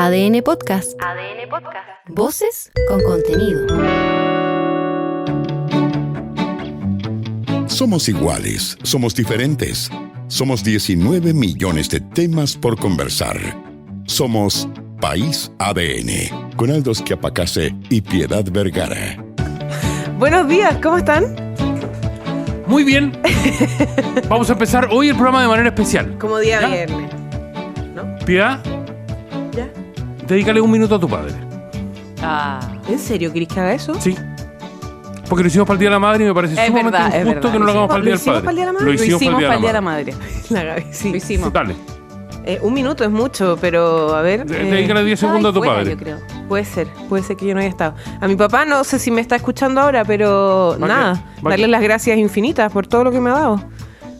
ADN Podcast. ADN Podcast. Voces con contenido. Somos iguales, somos diferentes. Somos 19 millones de temas por conversar. Somos País ADN, con Aldo Schiapacase y Piedad Vergara. Buenos días, ¿cómo están? Muy bien. Vamos a empezar hoy el programa de manera especial. Como día ¿Ya? viernes, ¿no? Piedad, ¿Ya? dedícale un minuto a tu padre. ¿En serio querés que haga eso? Sí. Porque lo hicimos para el Día de la Madre y me parece Es sumamente verdad, es injusto verdad. que no lo hagamos para el Día ¿Lo del hicimos Padre. para el Día de la Madre? Lo Lo hicimos hicimos para el Día de la Madre. La Gaby, sí. Lo hicimos. Dale, Un minuto es mucho, pero a ver. dedícale 10 segundos a tu padre. Yo creo. Puede ser que yo no haya estado. A mi papá no sé si me está escuchando ahora, pero Va nada, que- va darle que- las gracias infinitas por todo lo que me ha dado.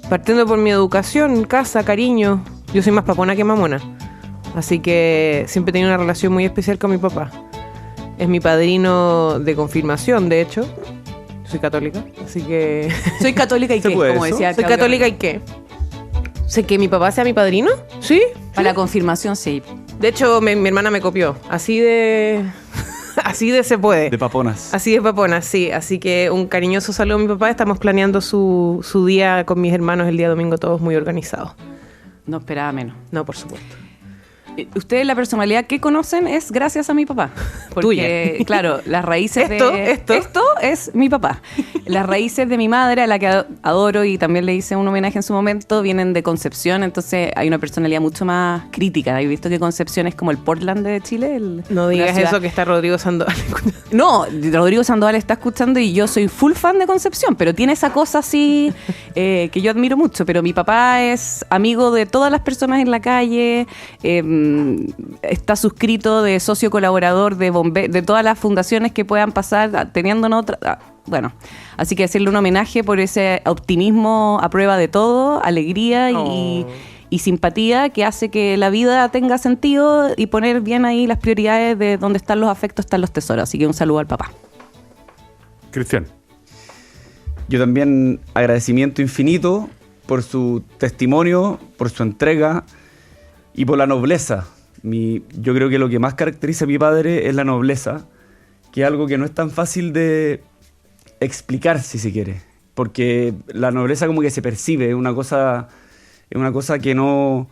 Partiendo por mi educación, casa, cariño. Yo soy más papona que mamona. Así que siempre he tenido una relación muy especial con mi papá. Es mi padrino de confirmación, de hecho. Soy católica, así que... Soy católica y ¿Se qué, puede como eso? decía ¿Soy Claudia. católica y qué? ¿Sé que mi papá sea mi padrino? Sí. Para la confirmación, sí. De hecho, mi hermana me copió. Así de... así de se puede. De paponas. Así de papona, sí. Así que un cariñoso saludo a mi papá. Estamos planeando su día con mis hermanos el día domingo, todos muy organizados. No esperaba menos. No, por supuesto. Ustedes la personalidad que conocen es gracias a mi papá. Porque, claro, las raíces Esto. Esto es mi papá. Las raíces de mi madre, a la que adoro y también le hice un homenaje en su momento, vienen de Concepción. Entonces hay una personalidad mucho más crítica. ¿Has visto que Concepción es como el Portland de Chile? No una digas ciudad- eso que está Rodrigo Sandoval. No, Rodrigo Sandoval está escuchando y yo soy full fan de Concepción, pero tiene esa cosa así que yo admiro mucho. Pero mi papá es amigo de todas las personas en la calle, está suscrito de socio colaborador de todas las fundaciones que puedan pasar, teniendo otra... Bueno, así que hacerle un homenaje por ese optimismo a prueba de todo, alegría y simpatía que hace que la vida tenga sentido y poner bien ahí las prioridades de donde están los afectos, están los tesoros. Así que un saludo al papá. Cristian. Yo también agradecimiento infinito por su testimonio, por su entrega y por la nobleza. Yo creo que lo que más caracteriza a mi padre es la nobleza, que es algo que no es tan fácil de explicar, si se quiere, porque la nobleza como que se percibe, es una cosa que no...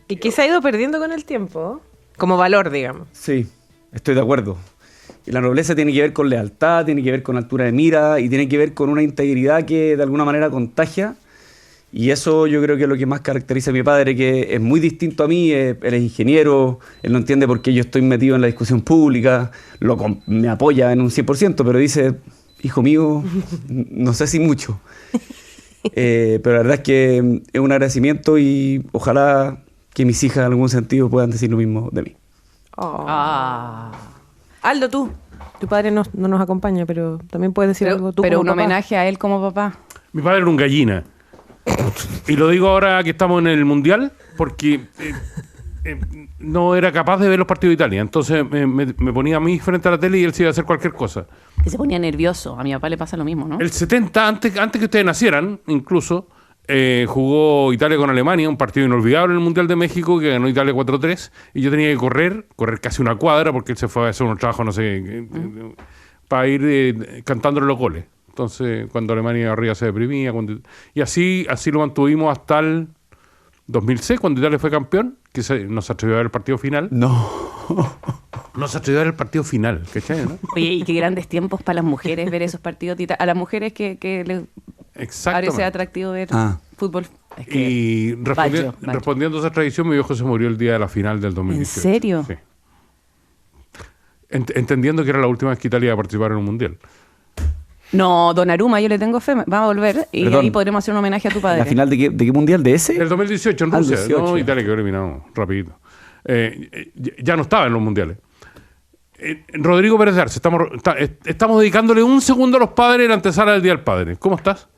Y que se ha ido perdiendo con el tiempo. Como valor, digamos. Sí, estoy de acuerdo. Y la nobleza tiene que ver con lealtad, tiene que ver con altura de mira y tiene que ver con una integridad que de alguna manera contagia. Y eso yo creo que es lo que más caracteriza a mi padre, que es muy distinto a mí. Él es ingeniero, él no entiende por qué yo estoy metido en la discusión pública, me apoya en un 100%, pero dice, hijo mío, no sé si mucho. Pero la verdad es que es un agradecimiento y ojalá que mis hijas en algún sentido puedan decir lo mismo de mí. Aldo, tú. Tu padre no nos acompaña, pero también puedes decir algo tú Pero como un papá. homenaje a él como papá. Mi padre era un gallina. Y lo digo ahora que estamos en el Mundial, porque no era capaz de ver los partidos de Italia. Entonces me ponía a mí frente a la tele y él se iba a hacer cualquier cosa. Que se ponía nervioso. A mi papá le pasa lo mismo, ¿no? El 70, antes que ustedes nacieran, incluso, jugó Italia con Alemania, un partido inolvidable en el Mundial de México, que ganó Italia 4-3, y yo tenía que correr casi una cuadra, porque él se fue a hacer un trabajo, no sé, para ir cantándole los goles. Entonces, cuando Alemania arriba se deprimía, y así lo mantuvimos hasta el 2006, cuando Italia fue campeón, que no se atrevió a ver el partido final. No. No se atrevió a ver el partido final, ¿cachai? ¿No? Oye, y qué grandes tiempos para las mujeres ver esos partidos. A las mujeres que les Exactamente. parece atractivo ver fútbol. Es que Y Baggio. respondiendo a esa tradición, mi viejo se murió el día de la final del 2018. ¿En serio? Sí. Entendiendo que era la última vez que Italia iba a participar en un mundial. No, Donnarumma, yo le tengo fe. Va a volver y Perdón. ahí podremos hacer un homenaje a tu padre. ¿La final de qué mundial? ¿De ese? El 2018 en Ah, el Rusia. 18. No, Italia quedó eliminado rapidito. Ya no estaba en los mundiales. Rodrigo Pérez de Arce, estamos dedicándole un segundo a los padres en la antesala del Día del Padre. ¿Cómo estás?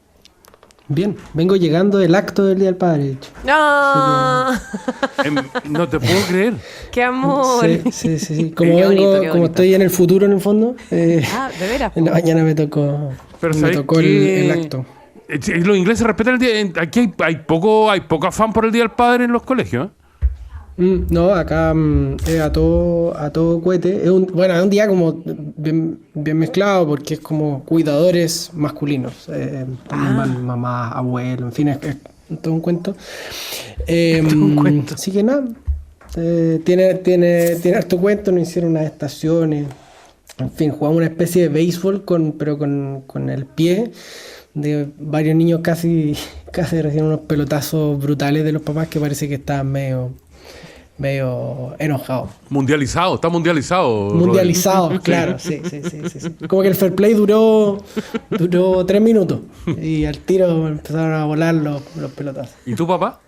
Bien, vengo llegando del acto del Día del Padre, de hecho. ¡No! No te puedo creer. ¡Qué amor! Sí. Como Qué bonito, qué como bonito. estoy en el futuro en el fondo, ¿de veras? en la mañana me tocó ¿sabes el qué? acto. Los ingleses respetan el día. Aquí hay poco afán por el Día del Padre en los colegios. No, acá es a todo cohete. Es un día como bien mezclado porque es como cuidadores masculinos. Mamá, abuelo, en fin, es todo un cuento. Así que nada, tiene harto cuento, nos hicieron unas estaciones. En fin, jugamos una especie de béisbol pero con el pie, de varios niños casi reciben unos pelotazos brutales de los papás que parece que estaban medio enojados. Está mundializado. Mundializados, claro, sí. Como que el fair play duró 3 minutos y al tiro empezaron a volar los pelotazos. ¿Y tu papá?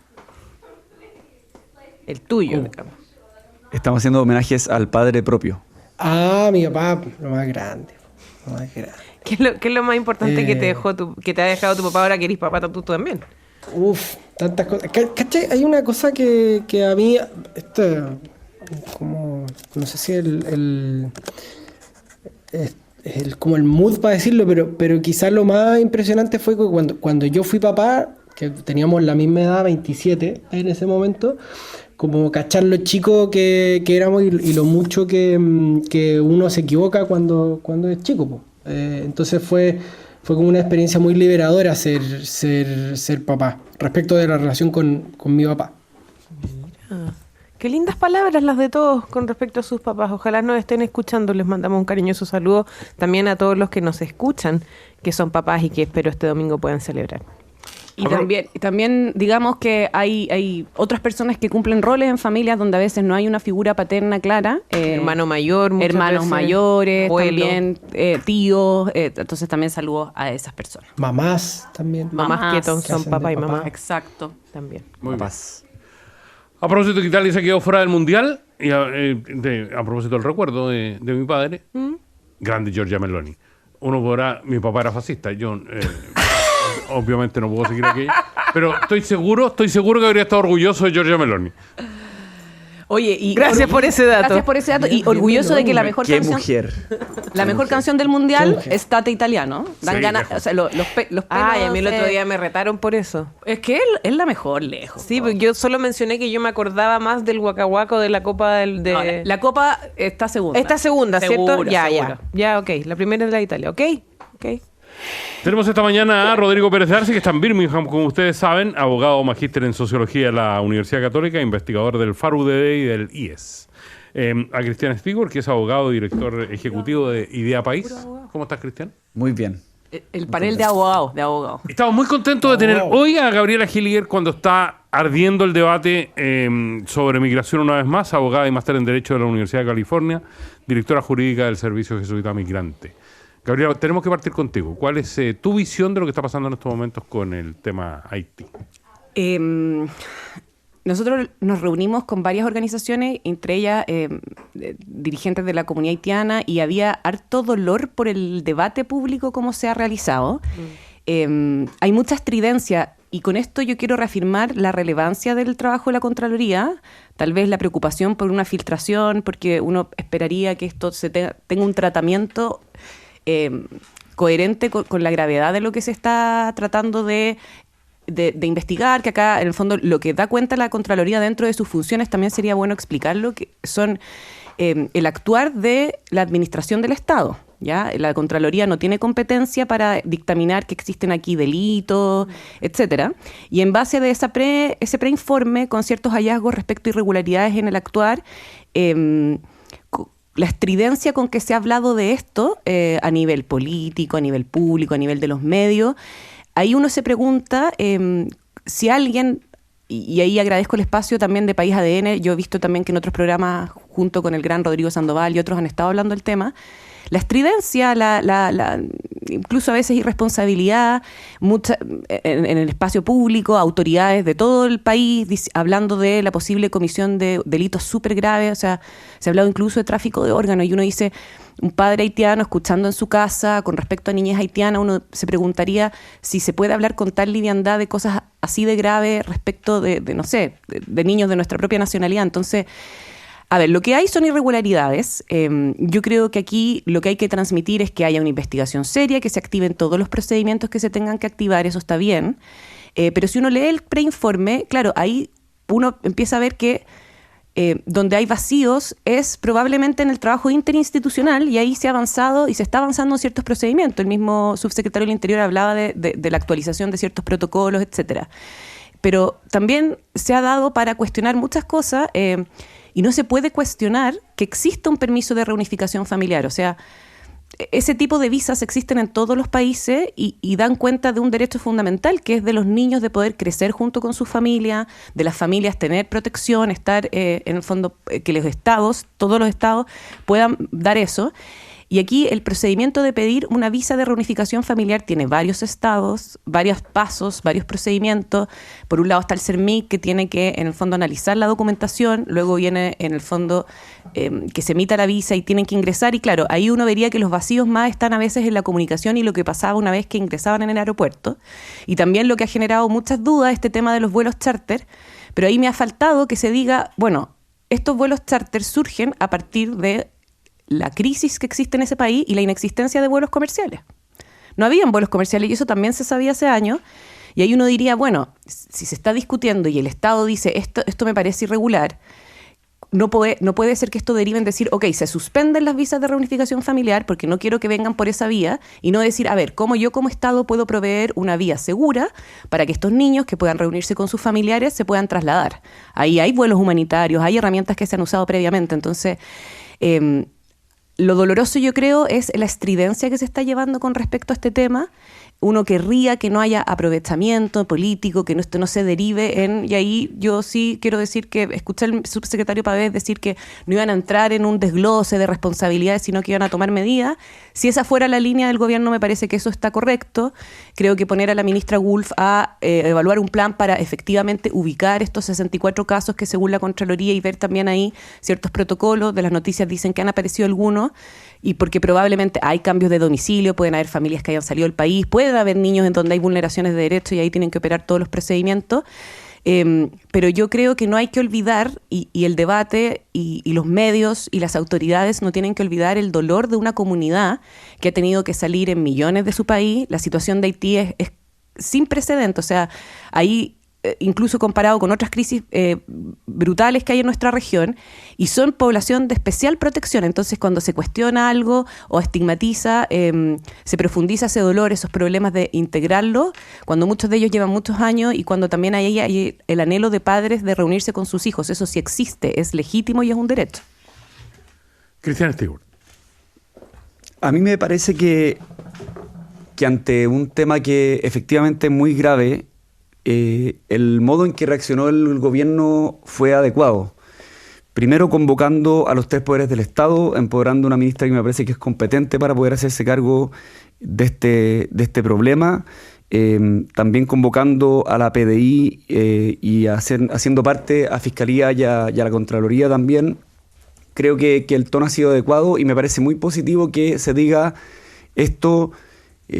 El tuyo. Estamos haciendo homenajes al padre propio. Mi papá, lo más grande. ¿Qué es lo más importante que te ha dejado tu papá ahora que eres papá tú también? Tantas cosas. ¿Cachai? Hay una cosa que a mí, como, no sé si como el mood para decirlo, pero quizás lo más impresionante fue que cuando yo fui papá, que teníamos la misma edad, 27 en ese momento, como cachar lo chico que éramos y lo mucho que uno se equivoca cuando es chico, po. Entonces fue como una experiencia muy liberadora ser papá, respecto de la relación con mi papá. Mira, qué lindas palabras las de todos con respecto a sus papás. Ojalá nos estén escuchando. Les mandamos un cariñoso saludo también a todos los que nos escuchan, que son papás y que espero este domingo puedan celebrar. Y también digamos que hay otras personas que cumplen roles en familias donde a veces no hay una figura paterna clara. Hermano mayor, hermanos veces, mayores, abuelo. También tíos. Entonces también saludos a esas personas. Mamás también. Mamás que son hacen papá de y mamá. papá. Exacto. También. Muy bien. A propósito que Italia se quedó fuera del Mundial, y a propósito del recuerdo de mi padre, grande Giorgia Meloni. Uno podrá, mi papá era fascista, yo obviamente no puedo seguir aquí, pero estoy seguro que habría estado orgulloso de Giorgia Meloni. Oye, y Gracias por ese dato. Gracias por ese dato. Y orgulloso de que la mejor ¡Qué canción. mujer! La mejor canción del mundial es Tate Italiano. Dan Sí, ganas. lejos. O sea, los pelos. Ay, a mí el otro día me retaron por eso. Es que él es la mejor, lejos. Sí, porque yo solo mencioné que yo me acordaba más del Guacahuaco de la Copa de... No, la copa está segunda. Esta segunda, ¿cierto? Segura, Ya, segura. ya, ok. La primera es la de Italia, ok. Tenemos esta mañana a Rodrigo Pérez de Arce, que está en Birmingham, como ustedes saben, abogado magíster en Sociología de la Universidad Católica, investigador del FAR-UDD y del IES. A Cristian Spigor, que es abogado y director ejecutivo de Idea País. ¿Cómo estás, Cristian? Muy bien. El panel de abogados. Estamos muy contentos de tener hoy a Gabriela Hilliger cuando está ardiendo el debate sobre migración una vez más, abogada y máster en Derecho de la Universidad de California, directora jurídica del Servicio Jesuita Migrante. Gabriela, tenemos que partir contigo. ¿Cuál es tu visión de lo que está pasando en estos momentos con el tema Haití? Nosotros nos reunimos con varias organizaciones, entre ellas dirigentes de la comunidad haitiana, y había harto dolor por el debate público como se ha realizado. Hay mucha estridencia, y con esto yo quiero reafirmar la relevancia del trabajo de la Contraloría, tal vez la preocupación por una filtración, porque uno esperaría que esto tenga un tratamiento coherente con la gravedad de lo que se está tratando de investigar, que acá en el fondo lo que da cuenta la Contraloría dentro de sus funciones también sería bueno explicarlo, que son el actuar de la administración del Estado. ¿Ya? La Contraloría no tiene competencia para dictaminar que existen aquí delitos, etcétera. Y en base de ese preinforme, con ciertos hallazgos respecto a irregularidades en el actuar, la estridencia con que se ha hablado de esto a nivel político, a nivel público, a nivel de los medios, ahí uno se pregunta si alguien, y ahí agradezco el espacio también de País ADN, yo he visto también que en otros programas, junto con el gran Rodrigo Sandoval y otros han estado hablando del tema, la estridencia, incluso a veces irresponsabilidad, en el espacio público, autoridades de todo el país hablando de la posible comisión de delitos súper graves, o sea, se ha hablado incluso de tráfico de órganos, y uno dice, un padre haitiano escuchando en su casa con respecto a niñez haitiana, uno se preguntaría si se puede hablar con tal liviandad de cosas así de graves respecto de niños de nuestra propia nacionalidad. Entonces, a ver, lo que hay son irregularidades. Yo creo que aquí lo que hay que transmitir es que haya una investigación seria, que se activen todos los procedimientos que se tengan que activar, eso está bien. Pero si uno lee el preinforme, claro, ahí uno empieza a ver que donde hay vacíos es probablemente en el trabajo interinstitucional, y ahí se ha avanzado y se está avanzando en ciertos procedimientos. El mismo subsecretario del Interior hablaba de la actualización de ciertos protocolos, etcétera. Pero también se ha dado para cuestionar muchas cosas, y no se puede cuestionar que exista un permiso de reunificación familiar. O sea, ese tipo de visas existen en todos los países y dan cuenta de un derecho fundamental, que es de los niños de poder crecer junto con su familia, de las familias tener protección, estar en el fondo, que los estados, todos los estados puedan dar eso. Y aquí el procedimiento de pedir una visa de reunificación familiar tiene varios estados, varios pasos, varios procedimientos. Por un lado está el CERMIC, que tiene que, en el fondo, analizar la documentación. Luego viene, en el fondo, que se emita la visa y tienen que ingresar. Y claro, ahí uno vería que los vacíos más están a veces en la comunicación y lo que pasaba una vez que ingresaban en el aeropuerto. Y también lo que ha generado muchas dudas, este tema de los vuelos charter. Pero ahí me ha faltado que se diga, bueno, estos vuelos charter surgen a partir de la crisis que existe en ese país y la inexistencia de vuelos comerciales. No habían vuelos comerciales y eso también se sabía hace años. Y ahí uno diría, bueno, si se está discutiendo y el Estado dice esto me parece irregular, no puede ser que esto derive en decir, ok, se suspenden las visas de reunificación familiar porque no quiero que vengan por esa vía, y no decir, a ver, ¿cómo yo como Estado puedo proveer una vía segura para que estos niños que puedan reunirse con sus familiares se puedan trasladar? Ahí hay vuelos humanitarios, hay herramientas que se han usado previamente. Entonces, lo doloroso, yo creo, es la estridencia que se está llevando con respecto a este tema. Uno querría que no haya aprovechamiento político, que esto no se derive en... Y ahí yo sí quiero decir que escuché al subsecretario Pavés decir que no iban a entrar en un desglose de responsabilidades, sino que iban a tomar medidas. Si esa fuera la línea del gobierno, me parece que eso está correcto. Creo que poner a la ministra Wolf a evaluar un plan para efectivamente ubicar estos 64 casos que según la Contraloría, y ver también ahí ciertos protocolos, de las noticias dicen que han aparecido algunos, y porque probablemente hay cambios de domicilio, pueden haber familias que hayan salido del país, pueden haber niños en donde hay vulneraciones de derechos y ahí tienen que operar todos los procedimientos. Pero yo creo que no hay que olvidar, y el debate y los medios y las autoridades no tienen que olvidar el dolor de una comunidad que ha tenido que salir en millones de su país. La situación de Haití es sin precedentes. O sea, ahí, incluso comparado con otras crisis brutales que hay en nuestra región, y son población de especial protección. Entonces, cuando se cuestiona algo o estigmatiza, se profundiza ese dolor, esos problemas de integrarlo, cuando muchos de ellos llevan muchos años, y cuando también hay el anhelo de padres de reunirse con sus hijos. Eso sí existe, es legítimo y es un derecho. Cristian Stewart. A mí me parece que ante un tema que efectivamente es muy grave, el modo en que reaccionó el gobierno fue adecuado. Primero, convocando a los 3 poderes del Estado, empoderando a una ministra que me parece que es competente para poder hacerse cargo de este problema. También convocando a la PDI y haciendo parte a Fiscalía y a la Contraloría también. Creo que el tono ha sido adecuado y me parece muy positivo que se diga esto.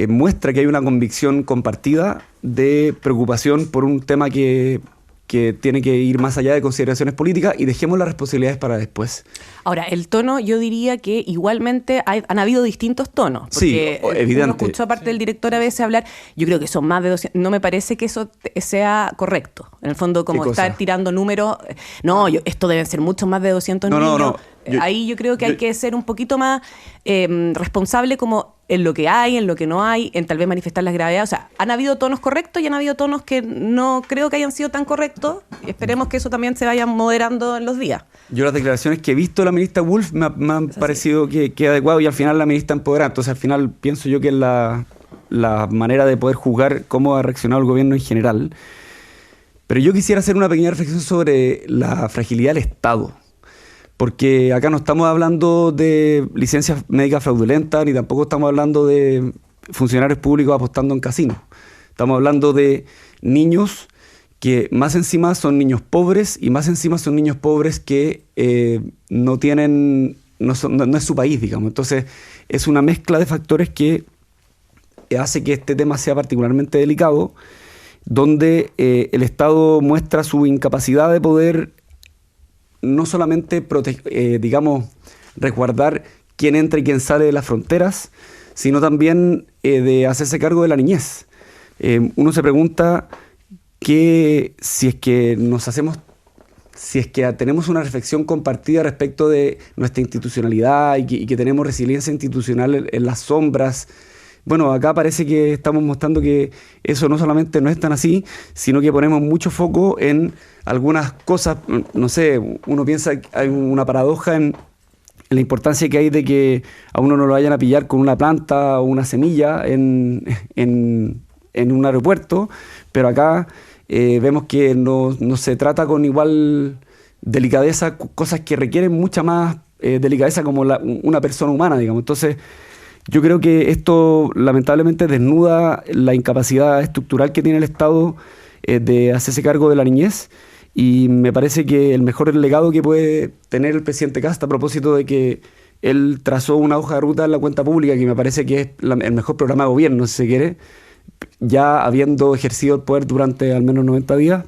Muestra que hay una convicción compartida de preocupación por un tema que tiene que ir más allá de consideraciones políticas, y dejemos las responsabilidades para después. Ahora, el tono, yo diría que igualmente han habido distintos tonos. Porque sí, evidente. Uno escuchó aparte del director a veces hablar, yo creo que son más de 200, no me parece que eso sea correcto. En el fondo, como estar tirando números, no, esto deben ser mucho más de 200 niños. No. Ahí yo creo que hay que ser un poquito más responsable como en lo que hay, en lo que no hay, en tal vez manifestar las gravedades. O sea, han habido tonos correctos y han habido tonos que no creo que hayan sido tan correctos. Y esperemos que eso también se vaya moderando en los días. Yo las declaraciones que he visto de la ministra Wolf me han parecido que adecuado, y al final la ministra empoderada. Entonces al final pienso yo que es la manera de poder juzgar cómo ha reaccionado el gobierno en general. Pero yo quisiera hacer una pequeña reflexión sobre la fragilidad del Estado. Porque acá no estamos hablando de licencias médicas fraudulentas, ni tampoco estamos hablando de funcionarios públicos apostando en casinos. Estamos hablando de niños que más encima son niños pobres, y más encima son niños pobres que no es su país, digamos. Entonces es una mezcla de factores que hace que este tema sea particularmente delicado, donde el Estado muestra su incapacidad de poder no solamente resguardar quién entra y quién sale de las fronteras, sino también de hacerse cargo de la niñez. Uno se pregunta que si es que nos hacemos si es que tenemos una reflexión compartida respecto de nuestra institucionalidad y que tenemos resiliencia institucional en las sombras. Bueno, acá parece que estamos mostrando que eso no solamente no es tan así, sino que ponemos mucho foco en algunas cosas. No sé, uno piensa que hay una paradoja en la importancia que hay de que a uno no lo vayan a pillar con una planta o una semilla en un aeropuerto, pero acá vemos que no se trata con igual delicadeza cosas que requieren mucha más delicadeza como una persona humana, digamos. Entonces, yo creo que esto lamentablemente desnuda la incapacidad estructural que tiene el Estado de hacerse cargo de la niñez, y me parece que el mejor legado que puede tener el presidente Kast, a propósito de que él trazó una hoja de ruta en la cuenta pública, que me parece que es el mejor programa de gobierno, si se quiere, ya habiendo ejercido el poder durante al menos 90 días,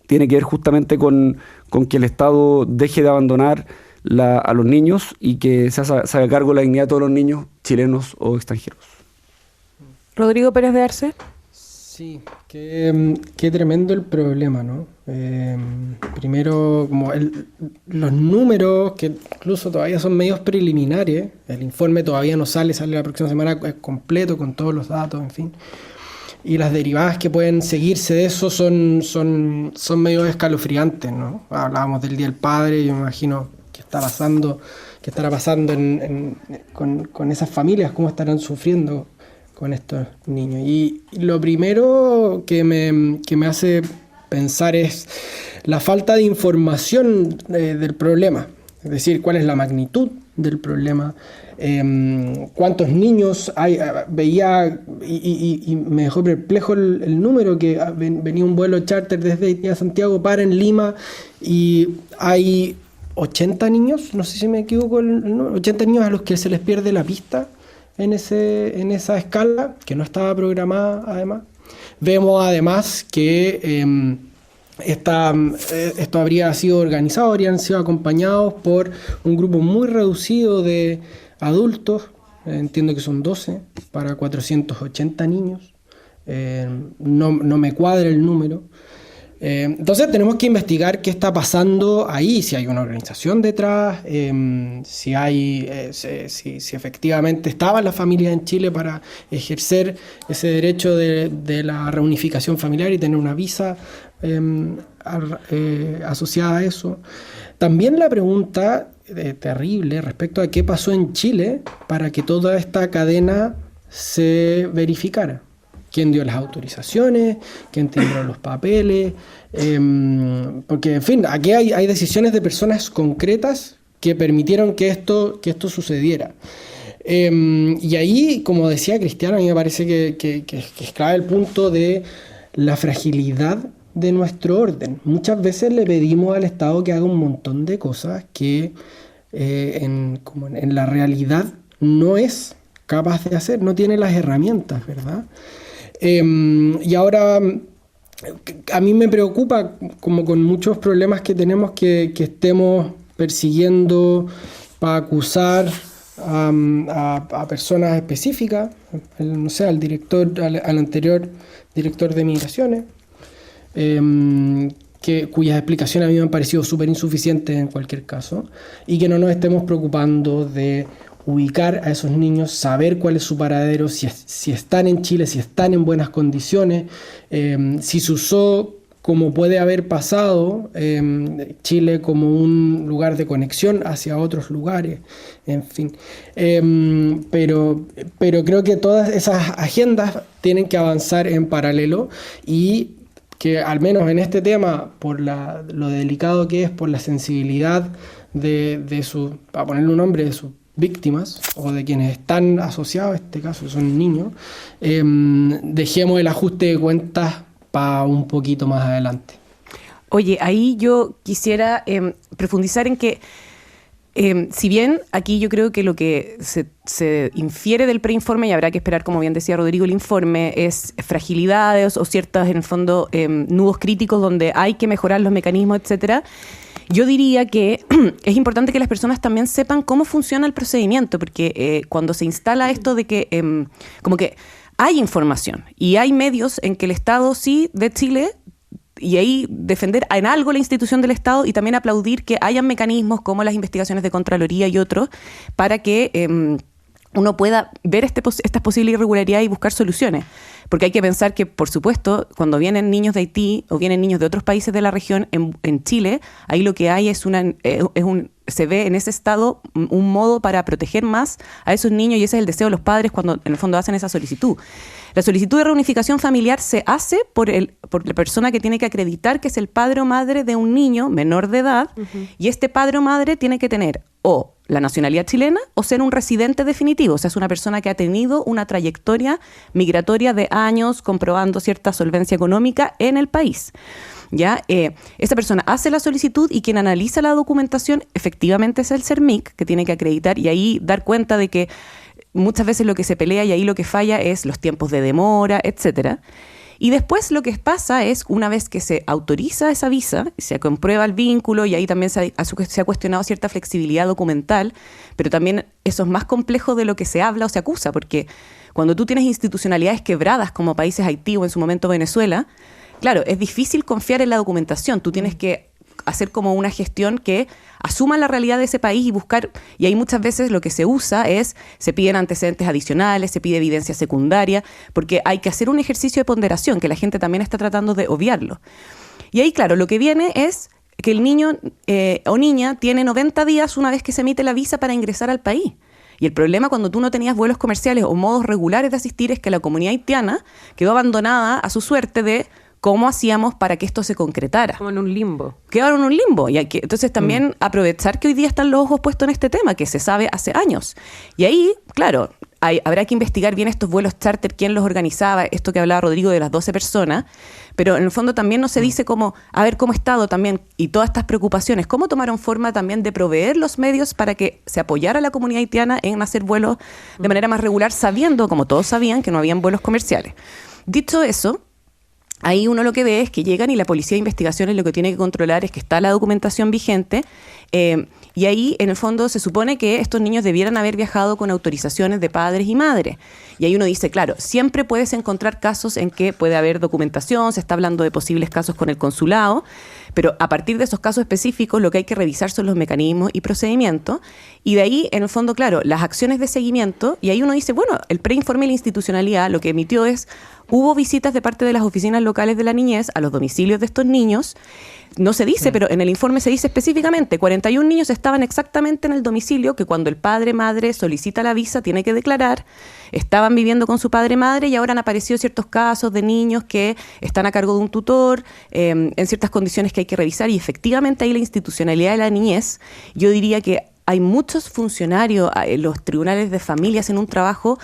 tiene que ver justamente con que el Estado deje de abandonar a los niños y que se haga cargo de la dignidad de todos los niños, chilenos o extranjeros. Rodrigo Pérez de Arce. Sí, qué tremendo el problema, ¿no? Primero, como los números, que incluso todavía son medios preliminares, el informe todavía no sale la próxima semana completo con todos los datos, en fin. Y las derivadas que pueden seguirse de eso son medio escalofriantes, ¿no? Hablábamos del Día del Padre, yo me imagino qué estará pasando con esas familias, cómo estarán sufriendo con estos niños. Y lo primero que me hace pensar es la falta de información del problema, es decir, cuál es la magnitud del problema, cuántos niños hay. Veía y me dejó perplejo el número, que venía un vuelo charter desde Santiago, para en Lima, y hay 80 niños, no sé si me equivoco, 80 niños a los que se les pierde la pista en esa escala, que no estaba programada además. Vemos además que esto habría sido organizado, habrían sido acompañados por un grupo muy reducido de adultos, entiendo que son 12, para 480 niños. No me cuadra el número. Entonces tenemos que investigar qué está pasando ahí, si hay una organización detrás, si efectivamente estaban las familias en Chile para ejercer ese derecho de la reunificación familiar y tener una visa asociada a eso. También la pregunta terrible respecto a qué pasó en Chile para que toda esta cadena se verificara. ¿Quién dio las autorizaciones? ¿Quién timbró los papeles? Porque, en fin, aquí hay decisiones de personas concretas que permitieron que esto sucediera. Y ahí, como decía Cristiano, a mí me parece que es clave el punto de la fragilidad de nuestro orden. Muchas veces le pedimos al Estado que haga un montón de cosas que en la realidad no es capaz de hacer, no tiene las herramientas, ¿verdad? Y ahora a mí me preocupa, como con muchos problemas que tenemos, que estemos persiguiendo para acusar a personas específicas, no sé, al anterior director de Migraciones, cuyas explicaciones a mí me han parecido súper insuficientes en cualquier caso, y que no nos estemos preocupando de ubicar a esos niños, saber cuál es su paradero, si están en Chile, si están en buenas condiciones, si se usó, como puede haber pasado, Chile como un lugar de conexión hacia otros lugares, en fin. Pero creo que todas esas agendas tienen que avanzar en paralelo, y que al menos en este tema, por lo delicado que es, por la sensibilidad de para ponerle un nombre, de sus víctimas o de quienes están asociados, en este caso son niños, dejemos el ajuste de cuentas para un poquito más adelante. Oye, ahí yo quisiera profundizar en que si bien aquí yo creo que lo que se infiere del preinforme, y habrá que esperar, como bien decía Rodrigo, el informe, es fragilidades o ciertas, en el fondo, nudos críticos donde hay que mejorar los mecanismos, etcétera. Yo diría que es importante que las personas también sepan cómo funciona el procedimiento, porque cuando se instala esto de que como que hay información y hay medios en que el Estado sí de Chile y ahí defender en algo la institución del Estado y también aplaudir que hayan mecanismos como las investigaciones de Contraloría y otros para que uno pueda ver estas posibles irregularidades y buscar soluciones. Porque hay que pensar que, por supuesto, cuando vienen niños de Haití o vienen niños de otros países de la región, en Chile, ahí lo que hay se ve en ese estado un modo para proteger más a esos niños, y ese es el deseo de los padres cuando en el fondo hacen esa solicitud. La solicitud de reunificación familiar se hace por la persona que tiene que acreditar que es el padre o madre de un niño menor de edad, y este padre o madre tiene que tener o la nacionalidad chilena o ser un residente definitivo, o sea, es una persona que ha tenido una trayectoria migratoria de años comprobando cierta solvencia económica en el país. ¿Ya? Esa persona hace la solicitud y quien analiza la documentación efectivamente es el CERMIC, que tiene que acreditar y ahí dar cuenta de que muchas veces lo que se pelea y ahí lo que falla es los tiempos de demora, etcétera. Y después lo que pasa es, una vez que se autoriza esa visa, se comprueba el vínculo y ahí también se ha cuestionado cierta flexibilidad documental, pero también eso es más complejo de lo que se habla o se acusa, porque cuando tú tienes institucionalidades quebradas como países Haití o en su momento Venezuela, claro, es difícil confiar en la documentación, tú tienes que hacer como una gestión que asuma la realidad de ese país y buscar, y ahí muchas veces lo que se usa se piden antecedentes adicionales, se pide evidencia secundaria, porque hay que hacer un ejercicio de ponderación, que la gente también está tratando de obviarlo. Y ahí, claro, lo que viene es que el niño o niña tiene 90 días una vez que se emite la visa para ingresar al país. Y el problema cuando tú no tenías vuelos comerciales o modos regulares de asistir es que la comunidad haitiana quedó abandonada a su suerte de cómo hacíamos para que esto se concretara. Como en un limbo. Quedaron en un limbo. Y entonces también aprovechar que hoy día están los ojos puestos en este tema, que se sabe hace años. Y ahí, claro, habrá que investigar bien estos vuelos charter, quién los organizaba, esto que hablaba Rodrigo de las 12 personas, pero en el fondo también no se dice cómo, a ver cómo Estado también, y todas estas preocupaciones, cómo tomaron forma también de proveer los medios para que se apoyara a la comunidad haitiana en hacer vuelos de manera más regular, sabiendo, como todos sabían, que no habían vuelos comerciales. Dicho eso, ahí uno lo que ve es que llegan y la policía de investigaciones lo que tiene que controlar es que está la documentación vigente, y ahí en el fondo se supone que estos niños debieran haber viajado con autorizaciones de padres y madres. Y ahí uno dice, claro, siempre puedes encontrar casos en que puede haber documentación, se está hablando de posibles casos con el consulado, pero a partir de esos casos específicos lo que hay que revisar son los mecanismos y procedimientos, y de ahí, en el fondo, claro, las acciones de seguimiento, y ahí uno dice, bueno, el preinforme de la institucionalidad lo que emitió es, hubo visitas de parte de las oficinas locales de la niñez a los domicilios de estos niños. No se dice, pero en el informe se dice específicamente, 41 niños estaban exactamente en el domicilio que cuando el padre-madre solicita la visa tiene que declarar, estaban viviendo con su padre-madre y ahora han aparecido ciertos casos de niños que están a cargo de un tutor, en ciertas condiciones que hay que revisar, y efectivamente ahí la institucionalidad de la niñez, yo diría que hay muchos funcionarios, los tribunales de familia hacen un trabajo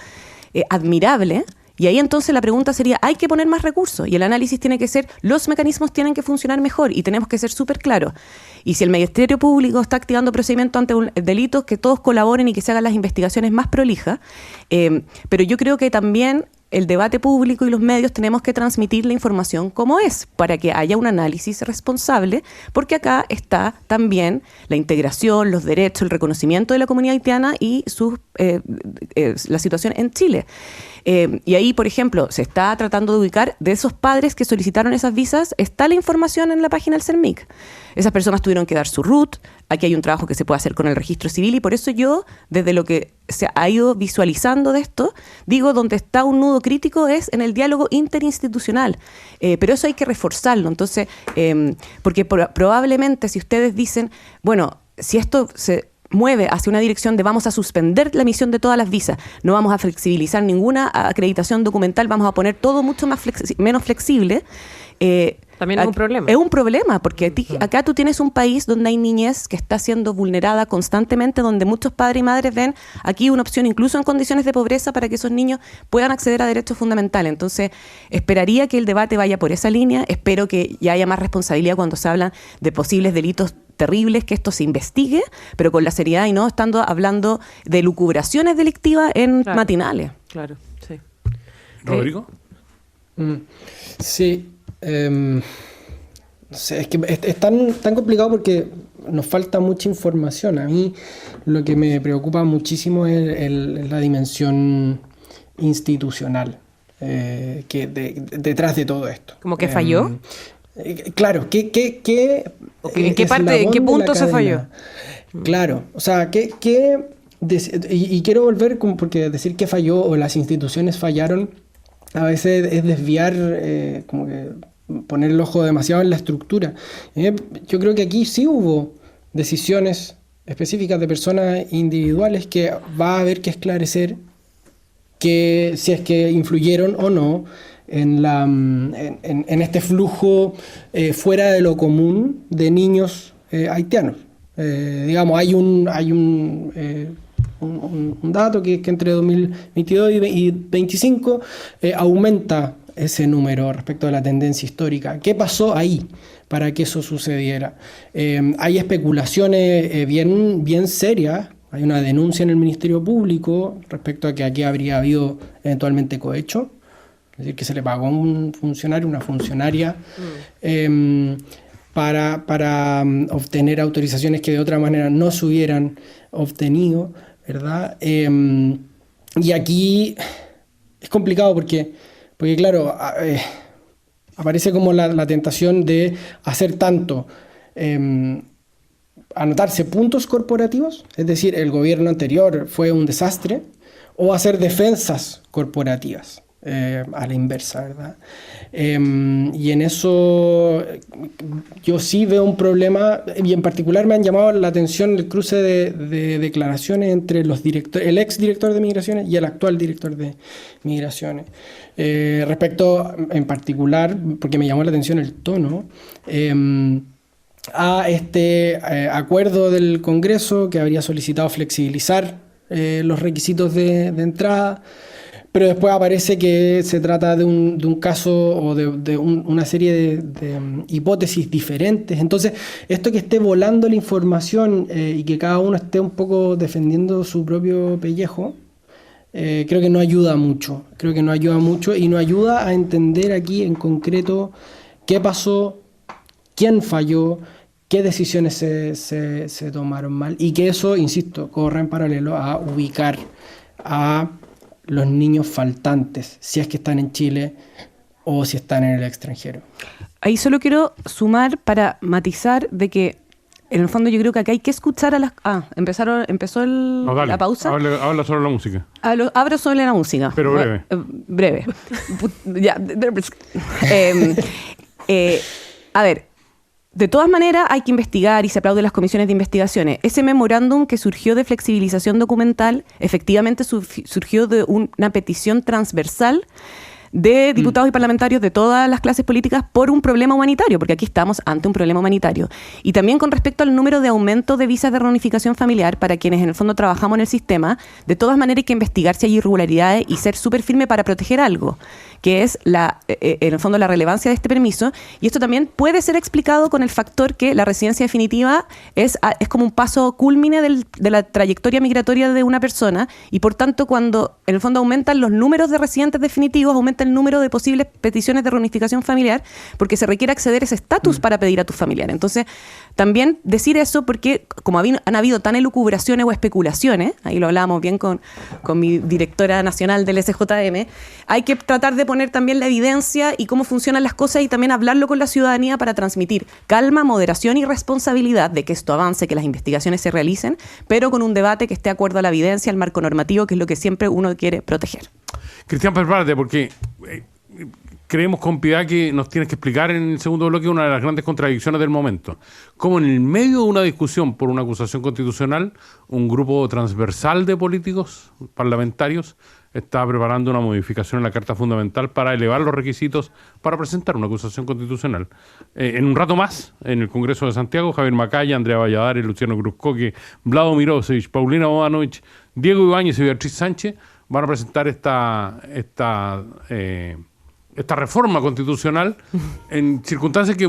admirable. Y ahí entonces la pregunta sería, hay que poner más recursos y el análisis tiene que ser, los mecanismos tienen que funcionar mejor y tenemos que ser súper claros. Y si el Ministerio Público está activando procedimientos ante delitos, que todos colaboren y que se hagan las investigaciones más prolijas. Pero yo creo que también el debate público y los medios tenemos que transmitir la información como es, para que haya un análisis responsable, porque acá está también la integración, los derechos, el reconocimiento de la comunidad haitiana y la situación en Chile. Y ahí, por ejemplo, se está tratando de ubicar de esos padres que solicitaron esas visas, está la información en la página del CERMIC. Esas personas tuvieron que dar su RUT, aquí hay un trabajo que se puede hacer con el registro civil y por eso yo, desde lo que se ha ido visualizando de esto, digo, donde está un nudo crítico es en el diálogo interinstitucional, pero eso hay que reforzarlo. Entonces, porque probablemente si ustedes dicen, bueno, si esto se mueve hacia una dirección de vamos a suspender la emisión de todas las visas, no vamos a flexibilizar ninguna acreditación documental, vamos a poner todo mucho más menos flexible. También es un problema. Es un problema, porque acá tú tienes un país donde hay niñez que está siendo vulnerada constantemente, donde muchos padres y madres ven aquí una opción, incluso en condiciones de pobreza, para que esos niños puedan acceder a derechos fundamentales. Entonces, esperaría que el debate vaya por esa línea, espero que ya haya más responsabilidad cuando se hablan de posibles delitos terribles, que esto se investigue, pero con la seriedad y no estando hablando de lucubraciones delictivas en matinales. Claro, sí. ¿Rodrigo? Sí. No sé, es que es tan complicado porque nos falta mucha información. A mí lo que me preocupa muchísimo es la dimensión institucional que detrás de todo esto. ¿Como que falló? Claro, ¿en qué parte, en qué punto se falló? Claro, o sea, y quiero volver, porque decir que falló o las instituciones fallaron a veces es desviar, como que poner el ojo demasiado en la estructura. Yo creo que aquí sí hubo decisiones específicas de personas individuales que va a haber que esclarecer que si es que influyeron o no en este flujo fuera de lo común de niños haitianos. Digamos, hay un dato que entre 2022 y 2025 aumenta ese número respecto a la tendencia histórica. ¿Qué pasó ahí para que eso sucediera? Hay especulaciones bien serias. Hay una denuncia en el Ministerio Público respecto a que aquí habría habido eventualmente cohecho, es decir, que se le pagó a un funcionario, una funcionaria, para obtener autorizaciones que de otra manera no se hubieran obtenido, ¿verdad? Y aquí es complicado porque claro, aparece como la tentación de hacer tanto, anotarse puntos corporativos, es decir, el gobierno anterior fue un desastre, o hacer defensas corporativas. A la inversa, ¿verdad? Y en eso yo sí veo un problema, y en particular me han llamado la atención el cruce de declaraciones entre el ex director de Migraciones y el actual director de Migraciones. Respecto, en particular, porque me llamó la atención el tono, a este acuerdo del Congreso que habría solicitado flexibilizar los requisitos de entrada. Pero después aparece que se trata de un caso o de una serie de hipótesis diferentes. Entonces, esto que esté volando la información y que cada uno esté un poco defendiendo su propio pellejo, creo que no ayuda mucho. Creo que no ayuda mucho y no ayuda a entender aquí en concreto qué pasó, quién falló, qué decisiones se tomaron mal. Y que eso, insisto, corre en paralelo a ubicar a los niños faltantes, si es que están en Chile o si están en el extranjero. Ahí solo quiero sumar para matizar de que en el fondo yo creo que acá hay que escuchar a las... empezó la pausa. Habla sobre la música. Abro sobre la música. Pero breve. Breve. Ya. A ver, de todas maneras hay que investigar y se aplauden las comisiones de investigaciones. Ese memorándum que surgió de flexibilización documental efectivamente surgió de una petición transversal de diputados y parlamentarios de todas las clases políticas por un problema humanitario, porque aquí estamos ante un problema humanitario. Y también con respecto al número de aumento de visas de reunificación familiar para quienes en el fondo trabajamos en el sistema, de todas maneras hay que investigar si hay irregularidades y ser súper firme para proteger algo, que es en el fondo la relevancia de este permiso. Y esto también puede ser explicado con el factor que la residencia definitiva es como un paso cúlmine de la trayectoria migratoria de una persona, y por tanto cuando en el fondo aumentan los números de residentes definitivos, aumenta el número de posibles peticiones de reunificación familiar, porque se requiere acceder a ese estatus para pedir a tu familiar. Entonces, también decir eso porque como han habido tan elucubraciones o especulaciones, ahí lo hablábamos bien con mi directora nacional del SJM, hay que tratar de poner también la evidencia y cómo funcionan las cosas y también hablarlo con la ciudadanía para transmitir calma, moderación y responsabilidad de que esto avance, que las investigaciones se realicen, pero con un debate que esté de acuerdo a la evidencia, al marco normativo, que es lo que siempre uno quiere proteger. Cristian, prepárate, porque creemos con piedad que nos tienes que explicar en el segundo bloque una de las grandes contradicciones del momento. Cómo en el medio de una discusión por una acusación constitucional, un grupo transversal de políticos parlamentarios está preparando una modificación en la Carta Fundamental para elevar los requisitos para presentar una acusación constitucional. En un rato más, en el Congreso de Santiago, Javier Macaya, Andrea Valladares, Luciano Cruzcoque, Vlado Mirosevic, Paulina Bodanovich, Diego Ibáñez y Beatriz Sánchez van a presentar esta reforma constitucional en circunstancias que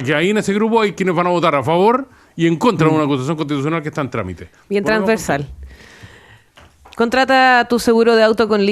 que ahí en ese grupo hay quienes van a votar a favor y en contra de una acusación constitucional que está en trámite. Bien transversal. Contrata tu seguro de auto con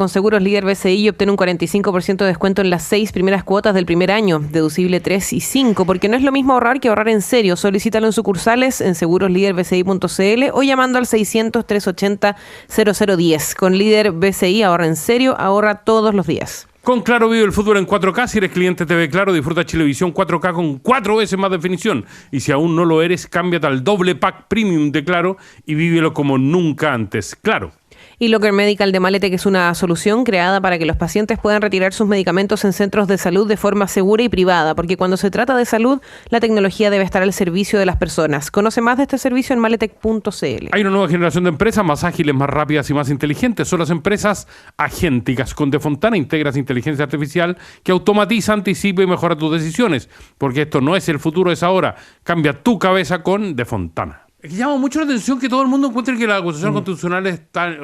Seguros Líder BCI y obtén un 45% de descuento en las 6 primeras cuotas del primer año, deducible 3 y 5, porque no es lo mismo ahorrar que ahorrar en serio. Solicítalo en sucursales en segurosliderbci.cl o llamando al 600-380-0010. Con Líder BCI ahorra en serio, ahorra todos los días. Con Claro vive el fútbol en 4K. Si eres cliente TV Claro, disfruta Chilevisión 4K con 4 veces más definición. Y si aún no lo eres, cámbiate al doble pack premium de Claro y vívelo como nunca antes. Claro. Y Locker Medical de Malete, que es una solución creada para que los pacientes puedan retirar sus medicamentos en centros de salud de forma segura y privada, porque cuando se trata de salud, la tecnología debe estar al servicio de las personas. Conoce más de este servicio en maletec.cl. Hay una nueva generación de empresas más ágiles, más rápidas y más inteligentes. Son las empresas agénticas. Con Defontana integras inteligencia artificial que automatiza, anticipa y mejora tus decisiones. Porque esto no es el futuro, es ahora. Cambia tu cabeza con Defontana. Es que llama mucho la atención que todo el mundo encuentre que las acusaciones constitucionales están,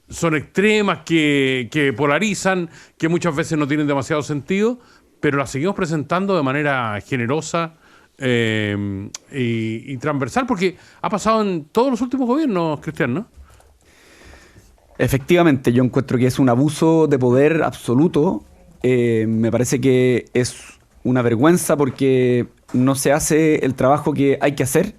son extremas, que polarizan, que muchas veces no tienen demasiado sentido, pero las seguimos presentando de manera generosa y transversal, porque ha pasado en todos los últimos gobiernos, Cristian, ¿no? Efectivamente, yo encuentro que es un abuso de poder absoluto. Me parece que es una vergüenza porque no se hace el trabajo que hay que hacer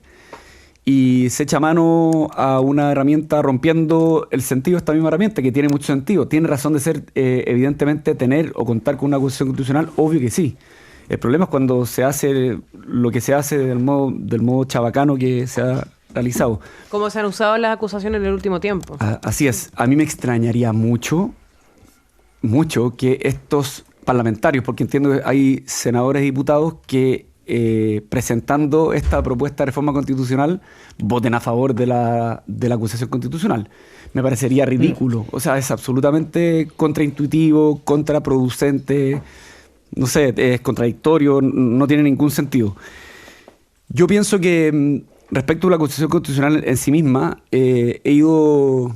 y se echa mano a una herramienta rompiendo el sentido de esta misma herramienta, que tiene mucho sentido. Tiene razón de ser, evidentemente, tener o contar con una acusación constitucional, obvio que sí. El problema es cuando se hace lo que se hace del modo chabacano que se ha realizado. ¿Cómo se han usado las acusaciones en el último tiempo? Así es. A mí me extrañaría mucho que estos parlamentarios, porque entiendo que hay senadores y diputados que presentando esta propuesta de reforma constitucional voten a favor de la acusación constitucional. Me parecería ridículo. O sea, es absolutamente contraintuitivo, contraproducente, no sé, es contradictorio, no tiene ningún sentido. Yo pienso que respecto a la acusación constitucional en sí misma, he ido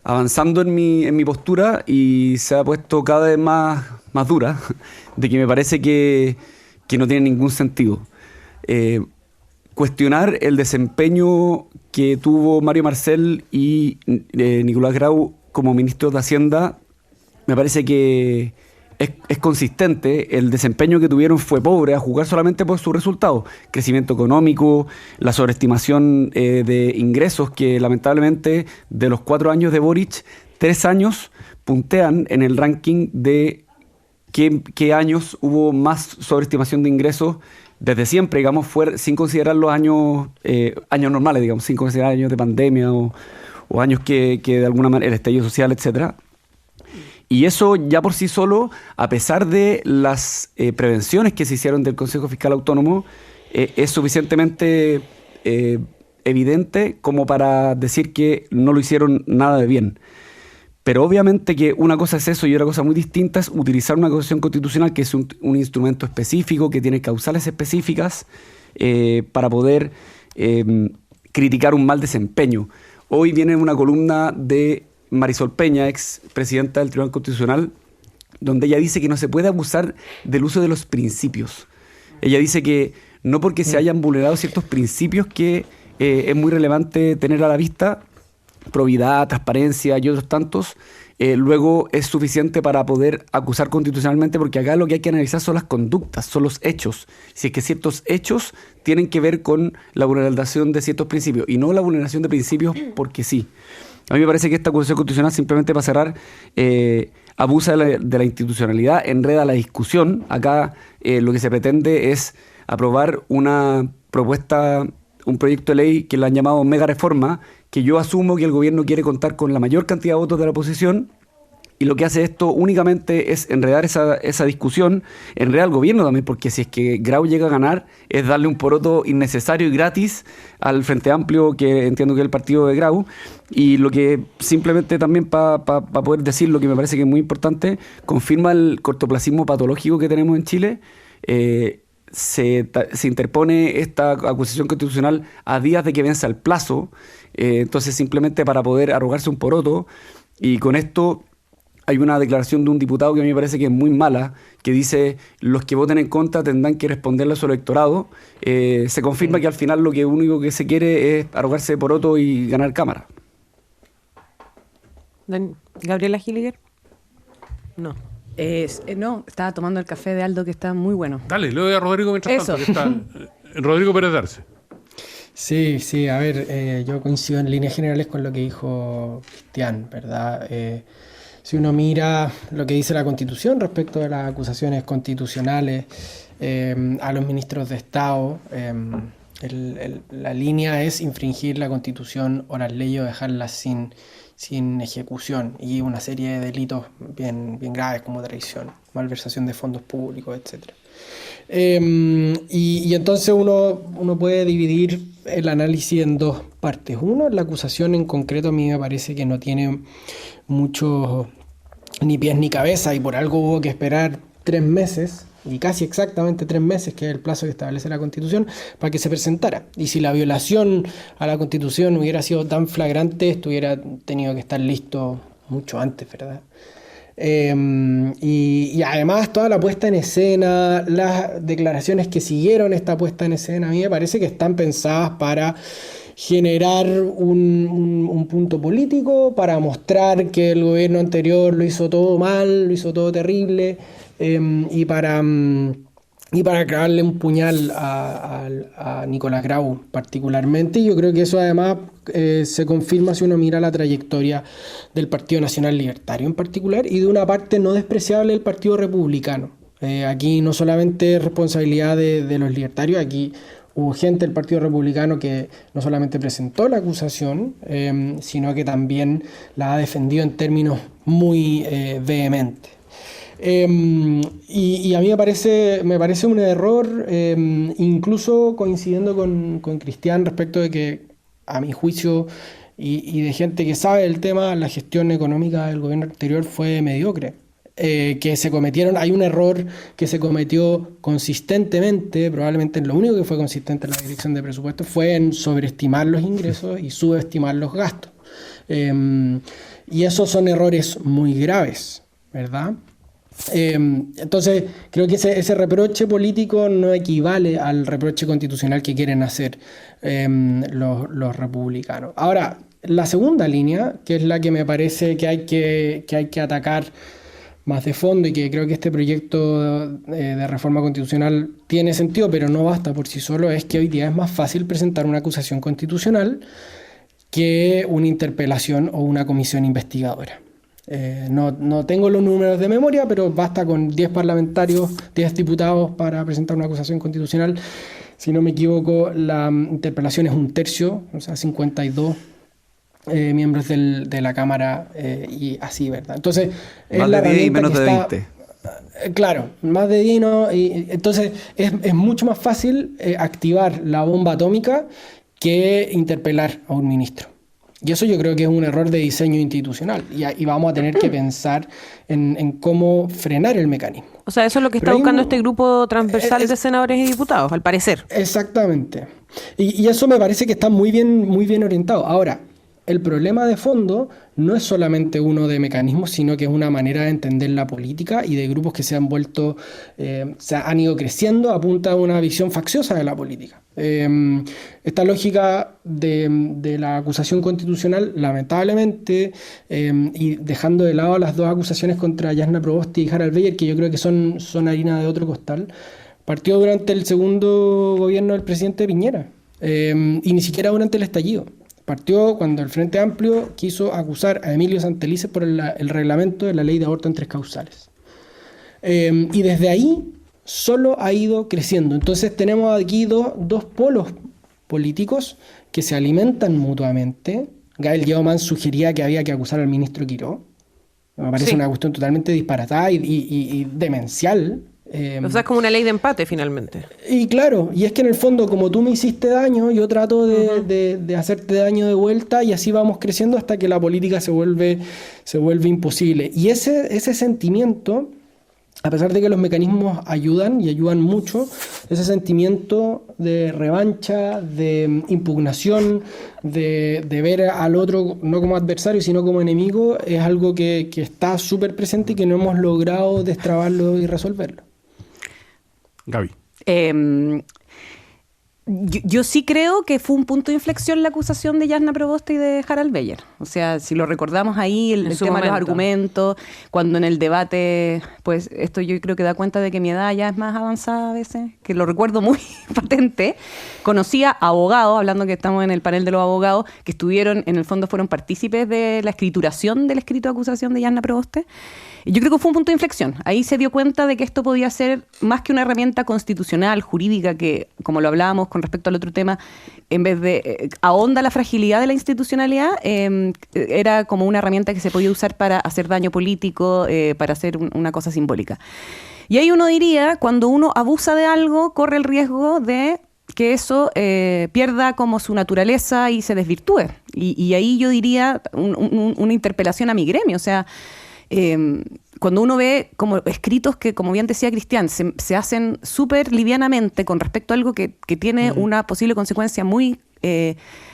avanzando en mi postura y se ha puesto cada vez más dura, de que me parece que no tiene ningún sentido. Cuestionar el desempeño que tuvo Mario Marcel y Nicolás Grau como ministros de Hacienda, me parece que es consistente. El desempeño que tuvieron fue pobre, a juzgar solamente por sus resultados. Crecimiento económico, la sobreestimación de ingresos, que lamentablemente de los 4 años de Boric, 3 años puntean en el ranking de ¿qué años hubo más sobreestimación de ingresos desde siempre, digamos, sin considerar los años normales, digamos, sin considerar años de pandemia o años que de alguna manera, el estallido social, etcétera. Y eso ya por sí solo, a pesar de las prevenciones que se hicieron del Consejo Fiscal Autónomo, es suficientemente evidente como para decir que no lo hicieron nada de bien. Pero obviamente que una cosa es eso y otra cosa muy distinta es utilizar una acusación constitucional, que es un instrumento específico, que tiene causales específicas para poder criticar un mal desempeño. Hoy viene una columna de Marisol Peña, ex presidenta del Tribunal Constitucional, donde ella dice que no se puede abusar del uso de los principios. Ella dice que no porque se hayan vulnerado ciertos principios que es muy relevante tener a la vista, probidad, transparencia y otros tantos, luego es suficiente para poder acusar constitucionalmente, porque acá lo que hay que analizar son las conductas, son los hechos. Si es que ciertos hechos tienen que ver con la vulneración de ciertos principios y no la vulneración de principios porque sí. A mí me parece que esta acusación constitucional, simplemente para cerrar, abusa de la institucionalidad, enreda la discusión. Acá lo que se pretende es aprobar una propuesta, un proyecto de ley que la han llamado mega reforma, que yo asumo que el gobierno quiere contar con la mayor cantidad de votos de la oposición, y lo que hace esto únicamente es enredar esa discusión, enredar al gobierno también, porque si es que Grau llega a ganar, es darle un poroto innecesario y gratis al Frente Amplio, que entiendo que es el partido de Grau, y lo que simplemente también para poder decir lo que me parece que es muy importante, confirma el cortoplacismo patológico que tenemos en Chile. Se interpone esta acusación constitucional a días de que venza el plazo, entonces simplemente para poder arrogarse un poroto, y con esto hay una declaración de un diputado que a mí me parece que es muy mala, que dice: los que voten en contra tendrán que responderle a su electorado. Se confirma que al final lo único que se quiere es arrogarse de poroto y ganar cámara. ¿Gabriela Gilliger? No. No, estaba tomando el café de Aldo, que está muy bueno. Dale, le doy a Rodrigo mientras tanto, que está Rodrigo Pérez Darce. Sí, a ver, yo coincido en líneas generales con lo que dijo Cristian, ¿verdad? Si uno mira lo que dice la Constitución respecto de las acusaciones constitucionales a los ministros de Estado, la línea es infringir la Constitución o las leyes o dejarlas sin ejecución, y una serie de delitos bien graves como traición, malversación de fondos públicos, etc. Y entonces uno puede dividir el análisis en dos partes. Uno, la acusación en concreto a mí me parece que no tiene mucho ni pies ni cabeza, y por algo hubo que esperar 3 meses, y casi exactamente 3 meses, que es el plazo que establece la Constitución, para que se presentara. Y si la violación a la Constitución hubiera sido tan flagrante, esto hubiera tenido que estar listo mucho antes, ¿verdad? Y además toda la puesta en escena, las declaraciones que siguieron esta puesta en escena, a mí me parece que están pensadas para generar un punto político, para mostrar que el gobierno anterior lo hizo todo mal, lo hizo todo terrible, y para clavarle un puñal a Nicolás Grau particularmente. Y yo creo que eso además se confirma si uno mira la trayectoria del Partido Nacional Libertario en particular, y de una parte no despreciable del Partido Republicano. Aquí no solamente es responsabilidad de los libertarios, aquí hubo gente del Partido Republicano que no solamente presentó la acusación, sino que también la ha defendido en términos muy vehementes. Y a mí me parece un error, incluso coincidiendo con Cristian respecto de que, a mi juicio, y de gente que sabe del tema, la gestión económica del gobierno anterior fue mediocre. Hay un error que se cometió consistentemente, probablemente lo único que fue consistente en la dirección de presupuestos fue en sobreestimar los ingresos y subestimar los gastos. Y esos son errores muy graves, ¿verdad? Entonces creo que ese reproche político no equivale al reproche constitucional que quieren hacer los republicanos. Ahora, la segunda línea, que es la que me parece que hay que atacar más de fondo, y que creo que este proyecto de reforma constitucional tiene sentido, pero no basta por sí solo, es que hoy día es más fácil presentar una acusación constitucional que una interpelación o una comisión investigadora. No tengo los números de memoria, pero basta con 10 parlamentarios, 10 diputados para presentar una acusación constitucional. Si no me equivoco, la interpelación es 1/3, o sea, 52 miembros de la Cámara, y así, ¿verdad? Entonces, más de 10 y menos de 20. Claro, más de 10, ¿no? Y entonces es mucho más fácil activar la bomba atómica que interpelar a un ministro. Y eso yo creo que es un error de diseño institucional, y vamos a tener que pensar en cómo frenar el mecanismo. O sea, eso es lo que está buscando este grupo transversal de senadores y diputados, al parecer. Exactamente. Y eso me parece que está muy bien orientado. Ahora, el problema de fondo no es solamente uno de mecanismos, sino que es una manera de entender la política, y de grupos que se han ido creciendo a punta de una visión facciosa de la política. Esta lógica de la acusación constitucional, lamentablemente, y dejando de lado las dos acusaciones contra Jasna Proboste y Harald Beyer, que yo creo que son harina de otro costal, partió durante el segundo gobierno del presidente Piñera, y ni siquiera durante el estallido. Partió cuando el Frente Amplio quiso acusar a Emilio Santelices por el reglamento de la ley de aborto en 3 causales. Y desde ahí solo ha ido creciendo. Entonces tenemos aquí dos polos políticos que se alimentan mutuamente. Gael Yeoman sugería que había que acusar al ministro Quiró. Me parece una cuestión totalmente disparatada y demencial. O sea, es como una ley de empate finalmente. Y claro, y es que en el fondo, como tú me hiciste daño, yo trato de hacerte daño de vuelta, y así vamos creciendo hasta que la política se vuelve imposible. Y ese sentimiento, a pesar de que los mecanismos ayudan y ayudan mucho, ese sentimiento de revancha, de impugnación, de ver al otro no como adversario, sino como enemigo, es algo que está súper presente y que no hemos logrado destrabarlo y resolverlo. Gaby. Yo sí creo que fue un punto de inflexión la acusación de Jasna Proboste y de Harald Beyer. O sea, si lo recordamos ahí, el su tema de los momento. argumentos, cuando en el debate, pues esto yo creo que da cuenta de que mi edad ya es más avanzada a veces, que lo recuerdo muy patente. Conocía abogados, hablando que estamos en el panel de los abogados, que estuvieron, en el fondo fueron partícipes de la escrituración del escrito de acusación de Jasna Proboste. Y yo creo que fue un punto de inflexión. Ahí se dio cuenta de que esto podía ser más que una herramienta constitucional, jurídica, que, como lo hablábamos con respecto al otro tema, en vez de ahonda la fragilidad de la institucionalidad, era como una herramienta que se podía usar para hacer daño político, para hacer una cosa simbólica. Y ahí uno diría, cuando uno abusa de algo, corre el riesgo de que eso pierda como su naturaleza y se desvirtúe. Y ahí yo diría una interpelación a mi gremio, o sea... cuando uno ve como escritos que, como bien decía Cristian, se hacen súper livianamente con respecto a algo que tiene una posible consecuencia muy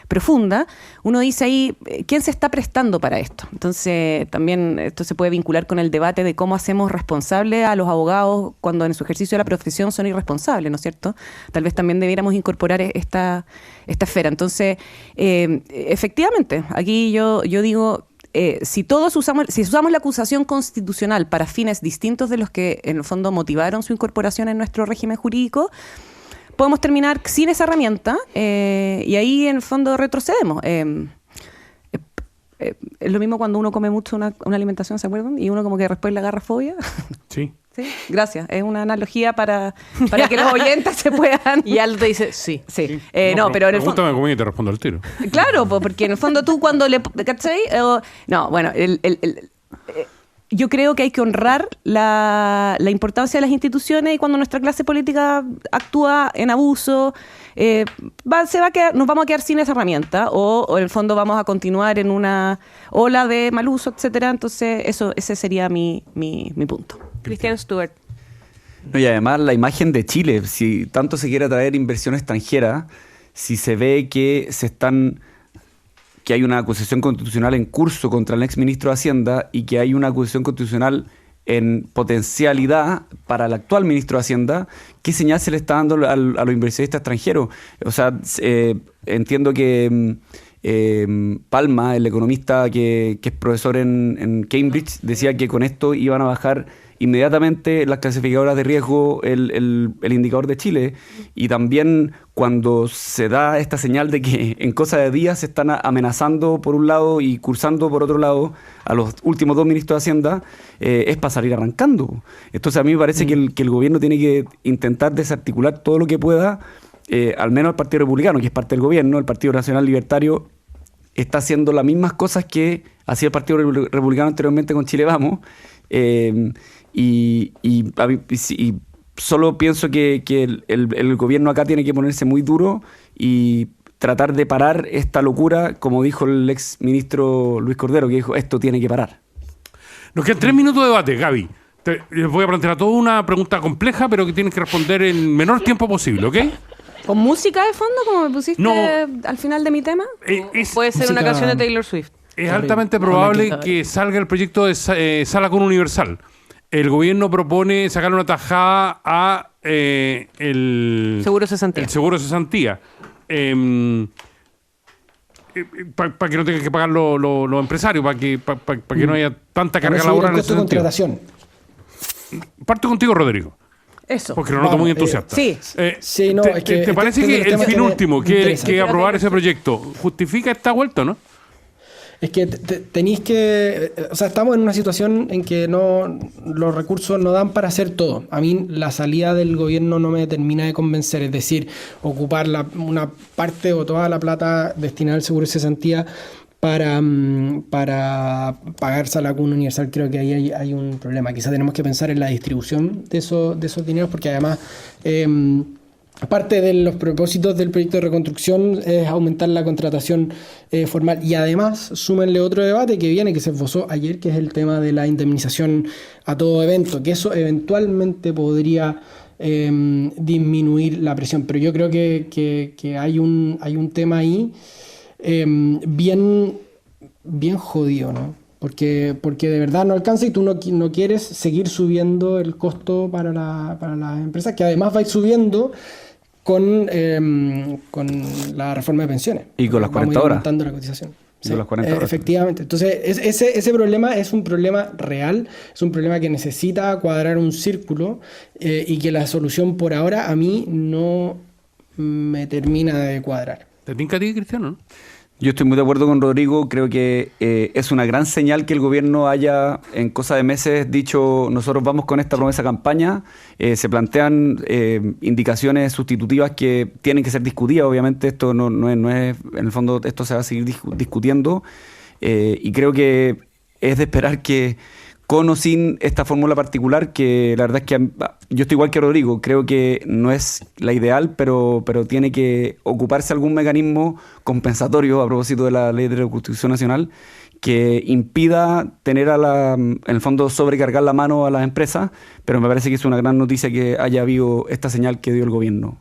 profunda, uno dice ahí, ¿quién se está prestando para esto? Entonces, también esto se puede vincular con el debate de cómo hacemos responsables a los abogados cuando en su ejercicio de la profesión son irresponsables, ¿no es cierto? Tal vez también debiéramos incorporar esta esfera. Entonces, efectivamente, aquí yo digo... si usamos la acusación constitucional para fines distintos de los que en el fondo motivaron su incorporación en nuestro régimen jurídico, podemos terminar sin esa herramienta y ahí en el fondo retrocedemos. Es lo mismo cuando uno come mucho una alimentación, ¿se acuerdan? Y uno como que después le agarra fobia. Sí. Sí, gracias. Es una analogía para que los oyentes se puedan... Y Aldo te dice, sí. Sí. No, pero en el fondo... Pregúntame cómo y te respondo al tiro. Claro, porque en el fondo tú cuando le... ¿Cachai? No, bueno, yo creo que hay que honrar la importancia de las instituciones y cuando nuestra clase política actúa en abuso, nos vamos a quedar sin esa herramienta o en el fondo vamos a continuar en una ola de mal uso, etcétera. Entonces, ese sería mi punto. Cristian Stewart. No, y además la imagen de Chile, si tanto se quiere atraer inversión extranjera, si se ve que que hay una acusación constitucional en curso contra el exministro de Hacienda y que hay una acusación constitucional en potencialidad para el actual ministro de Hacienda, ¿qué señal se le está dando a los inversionistas extranjeros? O sea, entiendo que Palma, el economista que es profesor en Cambridge, decía que con esto iban a bajar inmediatamente las clasificadoras de riesgo el indicador de Chile, y también cuando se da esta señal de que en cosa de días se están amenazando por un lado y cursando por otro lado a los últimos 2 ministros de Hacienda, es para salir arrancando. Entonces a mí me parece que el gobierno tiene que intentar desarticular todo lo que pueda, al menos el Partido Republicano, que es parte del gobierno. El Partido Nacional Libertario está haciendo las mismas cosas que hacía el Partido Republicano anteriormente con Chile Vamos, y solo pienso que el gobierno acá tiene que ponerse muy duro y tratar de parar esta locura, como dijo el ex ministro Luis Cordero, que dijo, esto tiene que parar. Nos quedan 3 minutos de debate, Gaby. Les voy a plantear a todos una pregunta compleja, pero que tienes que responder en menor tiempo posible, ¿ok? ¿Con música de fondo, como me pusiste No. al final de mi tema? Puede ser una música- canción de Taylor Swift. Es altamente probable que salga el proyecto de Sala con Universal. El gobierno propone sacarle una tajada a el Seguro cesantía. El seguro cesantía. Para que no tengan que pagar los empresarios, para que no haya tanta Para carga subir laboral el en costo ese de sentido. contratación. Parto contigo, Rodrigo, Eso. porque lo noto muy entusiasta. sí. Sí, no, ¿Te, es que te parece este que el tema fin me último, que interesa. aprobar ese proyecto, justifica esta vuelta, no? Es que tenéis que... O sea, estamos en una situación en que los recursos no dan para hacer todo. A mí la salida del gobierno no me termina de convencer. Es decir, ocupar una parte o toda la plata destinada al seguro de cesantía para pagar Sala Común Universal, creo que ahí hay un problema. Quizás tenemos que pensar en la distribución de esos dineros, porque además... parte de los propósitos del proyecto de reconstrucción es aumentar la contratación formal, y además súmenle otro debate que viene, que se esbozó ayer, que es el tema de la indemnización a todo evento, que eso eventualmente podría disminuir la presión, pero yo creo que hay un tema ahí bien jodido, ¿no? Porque de verdad no alcanza y tú no quieres seguir subiendo el costo para las empresas, que además va a ir subiendo con la reforma de pensiones. Y con las 40 Vamos a ir horas. aumentando la cotización. Y con las 40 horas. Efectivamente. Entonces, ese problema es un problema real, es un problema que necesita cuadrar un círculo y que la solución por ahora a mí no me termina de cuadrar. ¿Te tinca a ti, Cristiano? ¿No? Yo estoy muy de acuerdo con Rodrigo, creo que es una gran señal que el gobierno haya en cosa de meses dicho nosotros vamos con esta promesa campaña, se plantean indicaciones sustitutivas que tienen que ser discutidas, obviamente esto no es, en el fondo esto se va a seguir discutiendo y creo que es de esperar que con o sin esta fórmula particular, que la verdad es que yo estoy igual que Rodrigo, creo que no es la ideal, pero tiene que ocuparse algún mecanismo compensatorio a propósito de la ley de reconstrucción nacional que impida tener en el fondo sobrecargar la mano a las empresas, pero me parece que es una gran noticia que haya habido esta señal que dio el gobierno.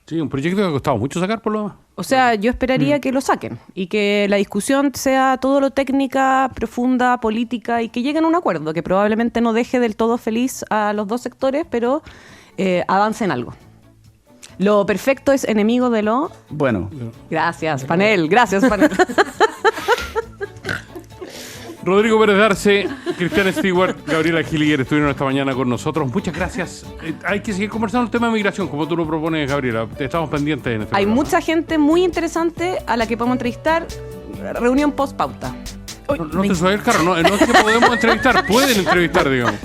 Sí, un proyecto que ha costado mucho sacar por lo demás. O sea, yo esperaría que lo saquen y que la discusión sea todo lo técnica, profunda, política y que lleguen a un acuerdo que probablemente no deje del todo feliz a los dos sectores, pero avance en algo. Lo perfecto es enemigo de lo... Bueno, Gracias, panel. Gracias, panel. Rodrigo Pérez Darce, Cristian Stewart, Gabriela Gillier estuvieron esta mañana con nosotros. Muchas gracias. Hay que seguir conversando el tema de migración, como tú lo propones, Gabriela. Estamos pendientes en este Hay programa. mucha gente muy interesante a la que podemos entrevistar. Reunión post pauta. No te subas el carro, no es que podemos entrevistar, pueden entrevistar, digamos.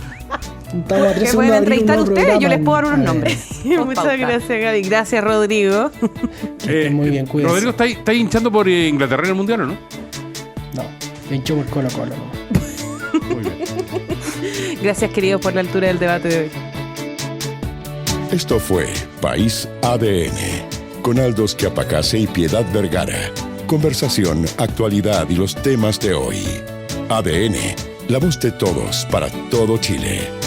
Estamos a 3 Que segundos pueden de abrir un entrevistar nuevo ustedes, yo programa. les puedo dar unos A ver, nombres. Muchas gracias, Gaby. Gracias, Rodrigo. que estén muy bien, cuídense. Rodrigo, ¿está hinchando por Inglaterra en el Mundial o no? No, me hinchó por Colo-Colo. Muy bien. Gracias, queridos, por la altura del debate de hoy. Esto fue País ADN, con Aldos Quiapacase y Piedad Vergara. Conversación, actualidad y los temas de hoy. ADN, la voz de todos para todo Chile.